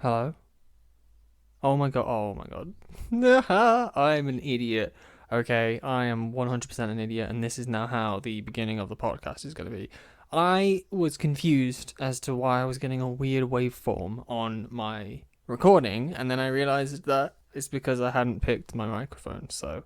Hello? Oh my god, oh my god. I'm an idiot. Okay, I am 100% an idiot, and this is now how the beginning of the podcast is going to be. I was confused as to why I was getting a weird waveform on my recording, and then I realized that it's because I hadn't picked my microphone, so.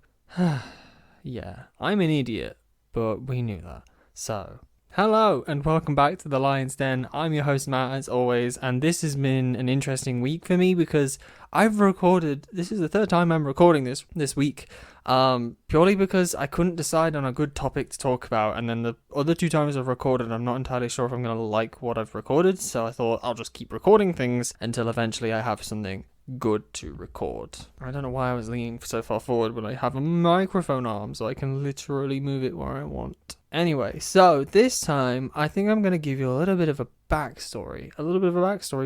Yeah, I'm an idiot, but we knew that. So, hello and welcome back to the Lion's Den. I'm your host Matt as always, and this has been an interesting week for me because this is the third time I'm recording this week. Purely because I couldn't decide on a good topic to talk about, and then the other two times I've recorded, I'm not entirely sure if I'm going to like what I've recorded, so I thought I'll just keep recording things until eventually I have something good to record. I don't know why I was leaning so far forward when I have a microphone arm so I can literally move it where I want. Anyway, so this time I think I'm going to give you a little bit of a backstory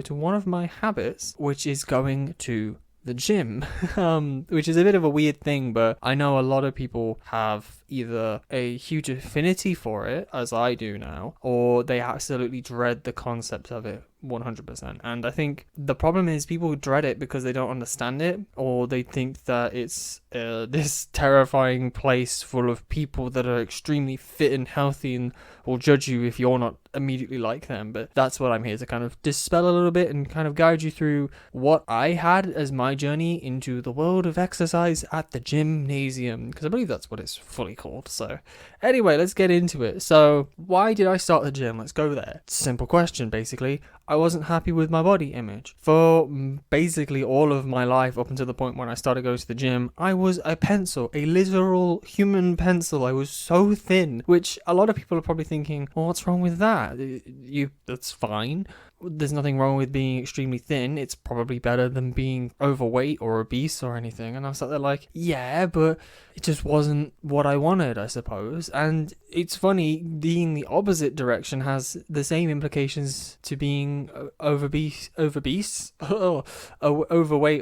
to one of my habits, which is going to the gym, which is a bit of a weird thing, but I know a lot of people have either a huge affinity for it, as I do now, or they absolutely dread the concept of it 100%. And I think the problem is people dread it because they don't understand it, or they think that it's this terrifying place full of people that are extremely fit and healthy and will judge you if you're not immediately like them. But that's what I'm here to kind of dispel a little bit and kind of guide you through what I had as my journey into the world of exercise at the gymnasium, because I believe that's what it's fully called. So anyway, let's get into it. So why did I start the gym? Let's go there. Simple question, basically. I wasn't happy with my body image. For basically all of my life up until the point when I started going to the gym, I was a pencil, a literal human pencil. I was so thin, which a lot of people are probably thinking, well, what's wrong with that? That's fine. There's nothing wrong with being extremely thin. It's probably better than being overweight or obese or anything. And I was sat there like, yeah, but it just wasn't what I wanted, I suppose. And it's funny, being the opposite direction has the same implications to being overweight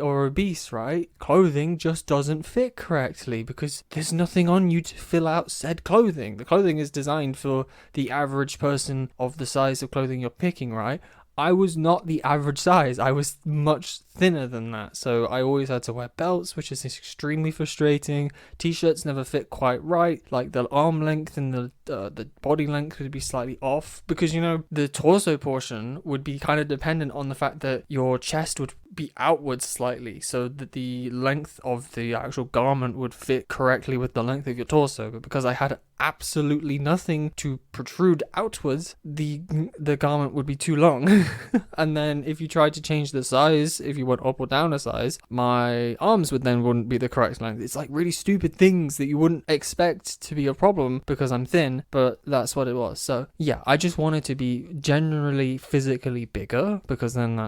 or obese, right? Clothing just doesn't fit correctly because there's nothing on you to fill out said clothing. The clothing is designed for the average person of the size of clothing you're picking, right? I was not the average size. I was much thinner than that. So I always had to wear belts, which is extremely frustrating. T-shirts never fit quite right. Like the arm length and the body length would be slightly off because, the torso portion would be kind of dependent on the fact that your chest would be outwards slightly so that the length of the actual garment would fit correctly with the length of your torso. But because I had absolutely nothing to protrude outwards, the garment would be too long. And then if you tried to change the size, if you went up or down a size, my arms wouldn't be the correct length. It's like really stupid things that you wouldn't expect to be a problem because I'm thin, but that's what it was. So yeah, I just wanted to be generally physically bigger because then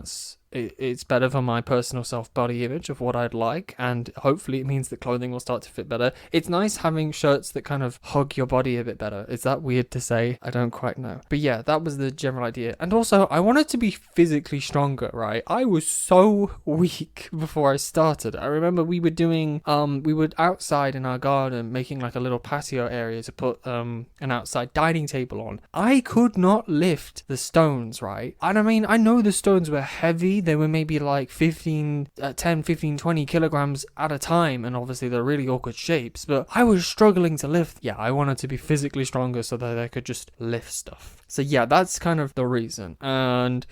it's better for my personal self-body image of what I'd like, and hopefully it means that clothing will start to fit better. It's nice having shirts that kind of hug your body a bit better. Is that weird to say? I don't quite know. But yeah, that was the general idea. And also, I wanted to be physically stronger, right? I was so weak before I started. I remember we were outside in our garden making like a little patio area to put an outside dining table on. I could not lift the stones, right? And I mean, I know the stones were heavy. They were maybe like 10, 15, 20 kilograms at a time, and obviously they're really awkward shapes, but I was struggling to lift. Yeah, I wanted to be physically stronger so that I could just lift stuff. So yeah, that's kind of the reason. And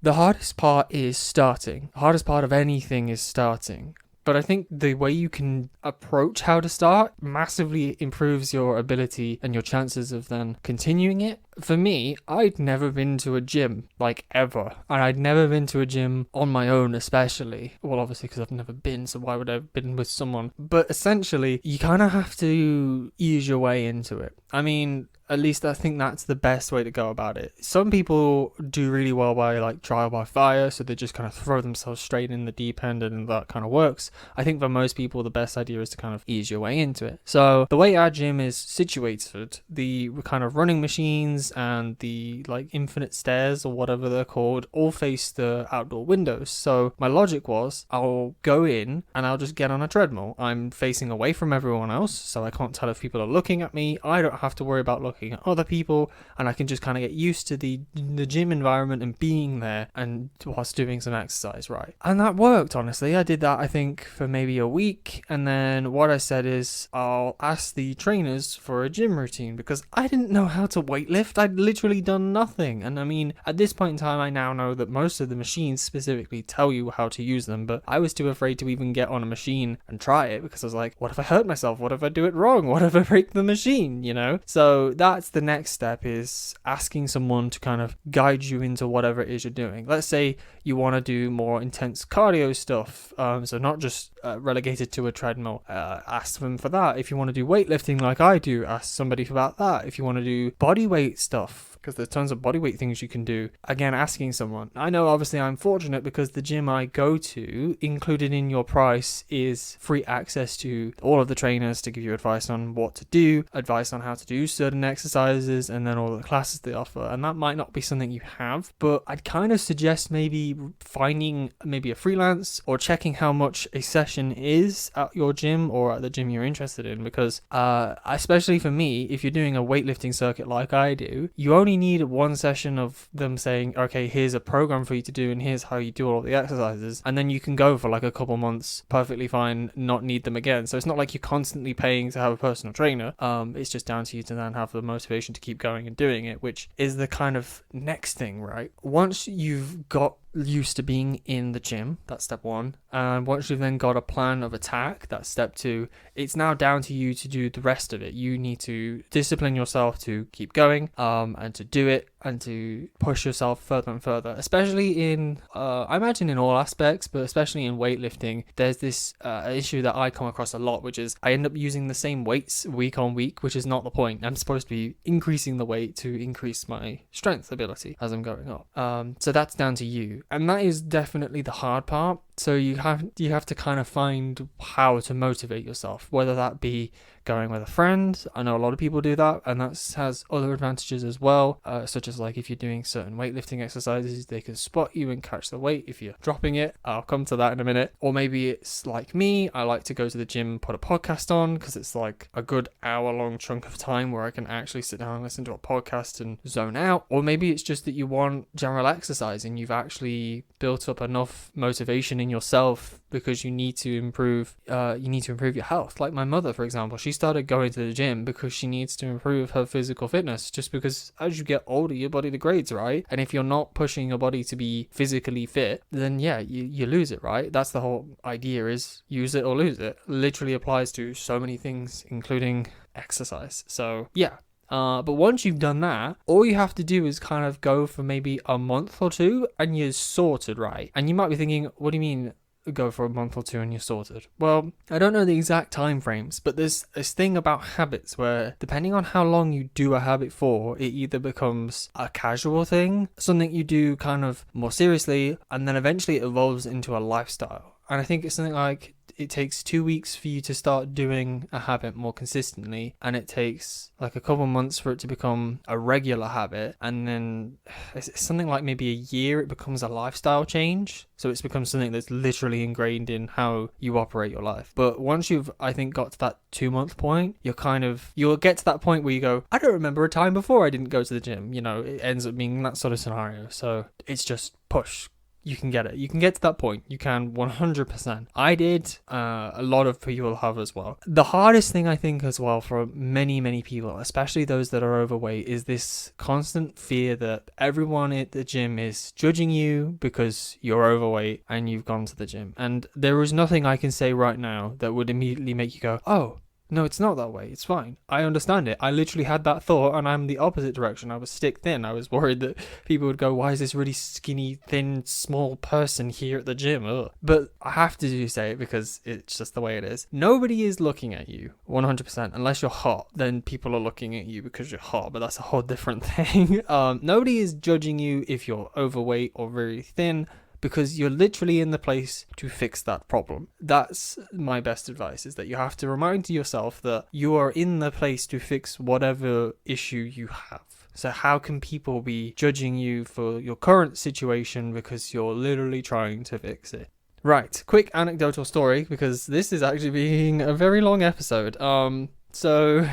the hardest part is starting. The hardest part of anything is starting. But I think the way you can approach how to start massively improves your ability and your chances of then continuing it. For me, I'd never been to a gym, like ever. And I'd never been to a gym on my own, especially. Well, obviously, because I've never been, so why would I have been with someone? But essentially, you kind of have to ease your way into it. I mean, at least I think that's the best way to go about it. Some people do really well by like trial by fire, so they just kind of throw themselves straight in the deep end and that kind of works. I think for most people, the best idea is to kind of ease your way into it. So the way our gym is situated, the kind of running machines rooms and the like infinite stairs or whatever they're called all face the outdoor windows. So my logic was, I'll go in and I'll just get on a treadmill. I'm facing away from everyone else, so I can't tell if people are looking at me. I don't have to worry about looking at other people, and I can just kind of get used to the gym environment and being there and whilst doing some exercise, right? And that worked, honestly. I did that, I think, for maybe a week, and then what I said is I'll ask the trainers for a gym routine, because I didn't know how to weightlift. I'd literally done nothing. And I mean, at this point in time, I now know that most of the machines specifically tell you how to use them, but I was too afraid to even get on a machine and try it, because I was like, what if I hurt myself? What if I do it wrong? What if I break the machine, you know? So that's the next step, is asking someone to kind of guide you into whatever it is you're doing. Let's say you want to do more intense cardio stuff, so not just relegated to a treadmill. Ask them for that. If you want to do weightlifting like I do, ask somebody about that. If you want to do body weight stuff, because there's tons of bodyweight things you can do, again, asking someone. I know obviously I'm fortunate because the gym I go to, included in your price, is free access to all of the trainers to give you advice on what to do, advice on how to do certain exercises, and then all the classes they offer. And that might not be something you have, but I'd kind of suggest maybe finding maybe a freelance or checking how much a session is at your gym or at the gym you're interested in, because especially for me, if you're doing a weightlifting circuit like I do, you only need one session of them saying, okay, here's a program for you to do and here's how you do all of the exercises, and then you can go for like a couple months perfectly fine, not need them again. So it's not like you're constantly paying to have a personal trainer. It's just down to you to then have the motivation to keep going and doing it, which is the kind of next thing, right? Once you've got used to being in the gym, that's step one, and once you've then got a plan of attack, that's step two, it's now down to you to do the rest of it. You need to discipline yourself to keep going, and to do it and to push yourself further and further, especially in I imagine in all aspects, but especially in weightlifting. There's this issue that I come across a lot, which is I end up using the same weights week on week, which is not the point. I'm supposed to be increasing the weight to increase my strength ability as I'm going up. So that's down to you, and that is definitely the hard part. So you have to kind of find how to motivate yourself, whether that be going with a friend. I know a lot of people do that, and that has other advantages as well, such as like if you're doing certain weightlifting exercises, they can spot you and catch the weight if you're dropping it. I'll come to that in a minute. Or maybe it's like me, I like to go to the gym and put a podcast on, because it's like a good hour-long chunk of time where I can actually sit down and listen to a podcast and zone out. Or maybe it's just that you want general exercise and you've actually built up enough motivation in yourself because you need to improve your health. Like my mother, for example, she started going to the gym because she needs to improve her physical fitness, just because as you get older your body degrades, right? And if you're not pushing your body to be physically fit, then yeah, you lose it, right? That's the whole idea, is use it or lose it. Literally applies to so many things, including exercise. So yeah. But once you've done that, all you have to do is kind of go for maybe a month or two and you're sorted, right? And you might be thinking, what do you mean go for a month or two and you're sorted? Well, I don't know the exact time frames, but there's this thing about habits where depending on how long you do a habit for, it either becomes a casual thing, something you do kind of more seriously, and then eventually it evolves into a lifestyle. And I think it's something like it takes 2 weeks for you to start doing a habit more consistently, and it takes like a couple months for it to become a regular habit, and then it's something like maybe a year it becomes a lifestyle change. So it's become something that's literally ingrained in how you operate your life. But once you've, I think, got to that 2-month point, you'll get to that point where you go, I don't remember a time before I didn't go to the gym. You know, it ends up being that sort of scenario. So it's just push. You can get it. You can get to that point. You can 100%. I did. A lot of people have as well. The hardest thing I think as well for many, many people, especially those that are overweight, is this constant fear that everyone at the gym is judging you because you're overweight and you've gone to the gym. And there is nothing I can say right now that would immediately make you go, oh, no, it's not that way. It's fine. I understand it. I literally had that thought and I'm the opposite direction. I was stick thin. I was worried that people would go, why is this really skinny, thin, small person here at the gym? Ugh. But I have to say it because it's just the way it is. Nobody is looking at you 100%. Unless you're hot, then people are looking at you because you're hot, but that's a whole different thing. Nobody is judging you if you're overweight or very thin, because you're literally in the place to fix that problem. That's my best advice, is that you have to remind yourself that you are in the place to fix whatever issue you have. So how can people be judging you for your current situation because you're literally trying to fix it? Right, quick anecdotal story, because this is actually being a very long episode. So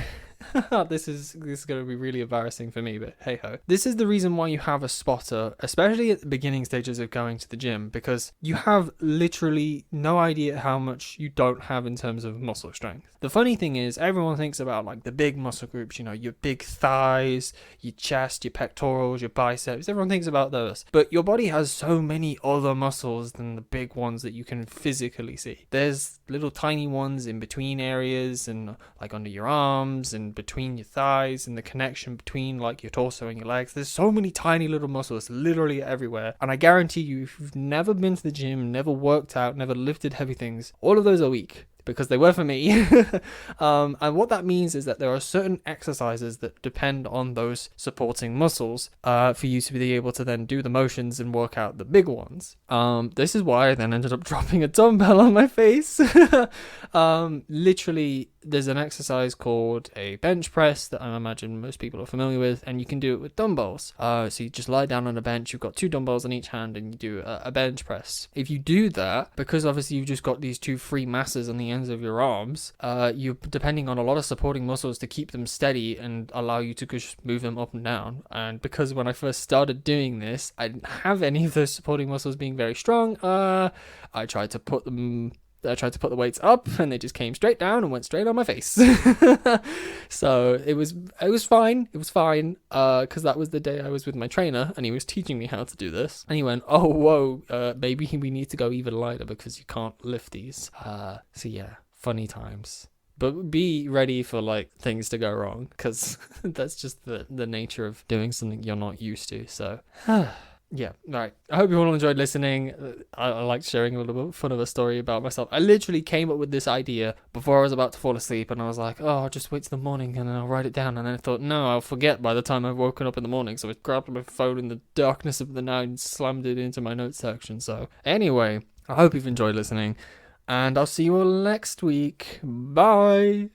this is going to be really embarrassing for me, but hey ho. This is the reason why you have a spotter, especially at the beginning stages of going to the gym, because you have literally no idea how much you don't have in terms of muscle strength. The funny thing is, everyone thinks about like the big muscle groups, you know, your big thighs, your chest, your pectorals, your biceps. Everyone thinks about those, but your body has so many other muscles than the big ones that you can physically see. There's little tiny ones in between areas, and like under your arms and between your thighs, and the connection between like your torso and your legs. There's so many tiny little muscles literally everywhere, and I guarantee you, if you've never been to the gym, never worked out, never lifted heavy things, all of those are weak, because they were for me. And what that means is that there are certain exercises that depend on those supporting muscles for you to be able to then do the motions and work out the big ones. This is why I then ended up dropping a dumbbell on my face. Literally, there's an exercise called a bench press that I imagine most people are familiar with, and you can do it with dumbbells. So you just lie down on a bench, you've got 2 dumbbells on each hand, and you do a bench press. If you do that, because obviously you've just got these 2 free masses on the ends of your arms, you're depending on a lot of supporting muscles to keep them steady and allow you to just move them up and down. And because when I first started doing this, I didn't have any of those supporting muscles being very strong, I tried to put the weights up, and they just came straight down and went straight on my face. So it was fine. It was fine, because that was the day I was with my trainer, and he was teaching me how to do this. And he went, "Oh, whoa, maybe we need to go even lighter because you can't lift these." So yeah, funny times. But be ready for like things to go wrong, because that's just the nature of doing something you're not used to. So. Yeah, right. I hope you all enjoyed listening. I liked sharing a little bit of fun of a story about myself. I literally came up with this idea before I was about to fall asleep, and I was like, oh, I'll just wait till the morning and then I'll write it down. And then I thought, no, I'll forget by the time I've woken up in the morning. So I grabbed my phone in the darkness of the night and slammed it into my notes section. So anyway, I hope you've enjoyed listening, and I'll see you all next week. Bye!